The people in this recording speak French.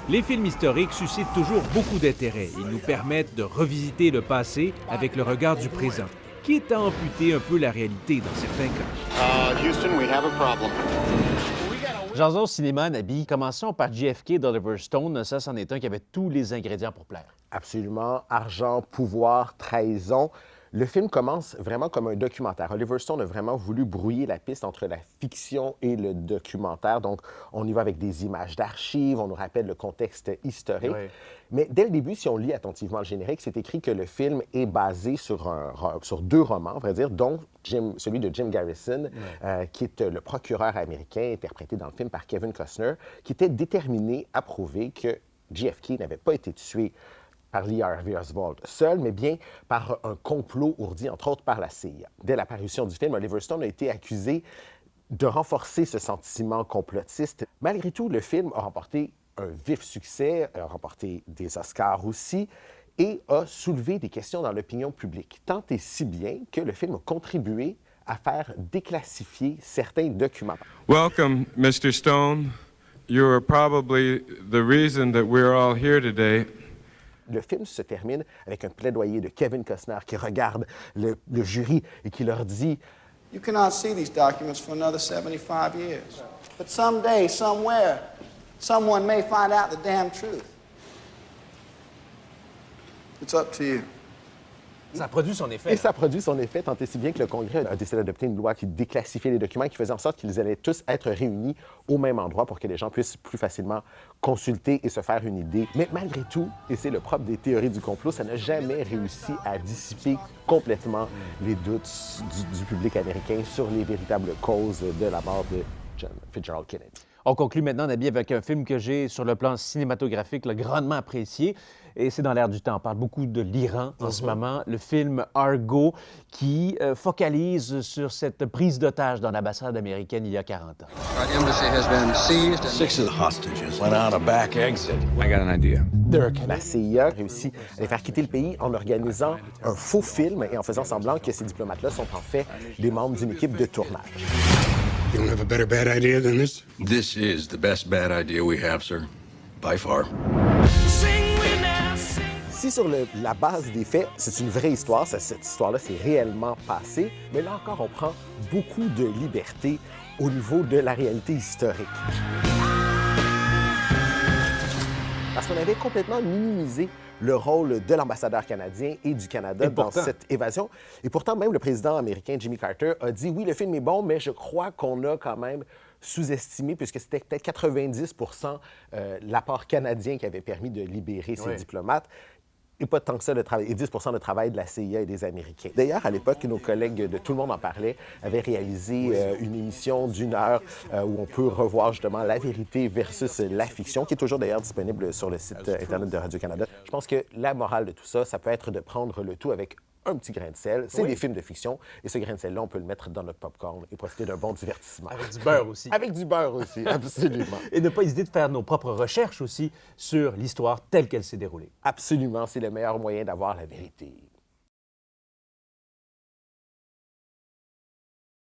Les films historiques suscitent toujours beaucoup d'intérêt. Ils nous permettent de revisiter le passé avec le regard du présent, quitte à amputer un peu la réalité dans certains cas. Houston, we have a problem. Jason au cinéma, Nabi, commençons par JFK d'Oliver Stone. Ça, c'en est un qui avait tous les ingrédients pour plaire. Absolument. Argent, pouvoir, trahison. Le film commence vraiment comme un documentaire. Oliver Stone a vraiment voulu brouiller la piste entre la fiction et le documentaire. Donc, on y va avec des images d'archives, on nous rappelle le contexte historique. Oui. Mais dès le début, si on lit attentivement le générique, c'est écrit que le film est basé sur deux romans, à vrai dire, dont celui de Jim Garrison, qui est le procureur américain, interprété dans le film par Kevin Costner, qui était déterminé à prouver que JFK n'avait pas été tué par Lee Harvey Oswald seul, mais bien par un complot ourdi, entre autres, par la CIA. Dès l'apparition du film, Oliver Stone a été accusé de renforcer ce sentiment complotiste. Malgré tout, le film a remporté un vif succès, a remporté des Oscars aussi, et a soulevé des questions dans l'opinion publique, tant et si bien que le film a contribué à faire déclassifier certains documents. Welcome, Mr. Stone. You are probably the reason that we're all here today. Le film se termine avec un plaidoyer de Kevin Costner qui regarde le jury et qui leur dit « You cannot see these documents for another 75 years. But someday, somewhere, someone may find out the damn truth. It's up to you. » Ça a produit son effet. Et ça a produit son effet, tant et si bien que le Congrès a décidé d'adopter une loi qui déclassifiait les documents, qui faisait en sorte qu'ils allaient tous être réunis au même endroit pour que les gens puissent plus facilement consulter et se faire une idée. Mais malgré tout, et c'est le propre des théories du complot, ça n'a jamais réussi à dissiper complètement les doutes du public américain sur les véritables causes de la mort de John Fitzgerald Kennedy. On conclut maintenant, Nabi, avec un film que j'ai, sur le plan cinématographique, grandement apprécié. Et c'est dans l'air du temps. On parle beaucoup de l'Iran en ce moment. Le film Argo, qui focalise sur cette prise d'otage dans l'ambassade américaine il y a 40 ans. Our embassy has been seized and 6 of the hostages went out a back exit. I got an idea. La CIA réussit à les faire quitter le pays en organisant un faux film et en faisant semblant que ces diplomates-là sont en fait des membres d'une équipe de tournage. You don't have a better bad idea than this? This is the best bad idea we have, sir. By far. Si sur la base des faits, c'est une vraie histoire, cette histoire-là s'est réellement passée, mais là encore, on prend beaucoup de liberté au niveau de la réalité historique. Parce qu'on avait complètement minimisé le rôle de l'ambassadeur canadien et du Canada dans cette évasion. Et pourtant, même le président américain Jimmy Carter a dit « Oui, le film est bon, mais je crois qu'on a quand même sous-estimé, puisque c'était peut-être 90 l'apport canadien qui avait permis de libérer ces diplomates. » Et pas tant que ça de travail, et 10 de travail de la CIA et des Américains. D'ailleurs, à l'époque, nos collègues de Tout le monde en parlait avaient réalisé une émission d'1 heure où on peut revoir justement la vérité versus la fiction, qui est toujours d'ailleurs disponible sur le site Internet de Radio-Canada. Je pense que la morale de tout ça, ça peut être de prendre le tout avec un petit grain de sel. C'est des films de fiction, et ce grain de sel-là, on peut le mettre dans notre popcorn et profiter d'un bon divertissement. Avec du beurre aussi. Avec du beurre aussi, absolument. Et ne pas hésiter de faire nos propres recherches aussi sur l'histoire telle qu'elle s'est déroulée. Absolument, c'est le meilleur moyen d'avoir la vérité.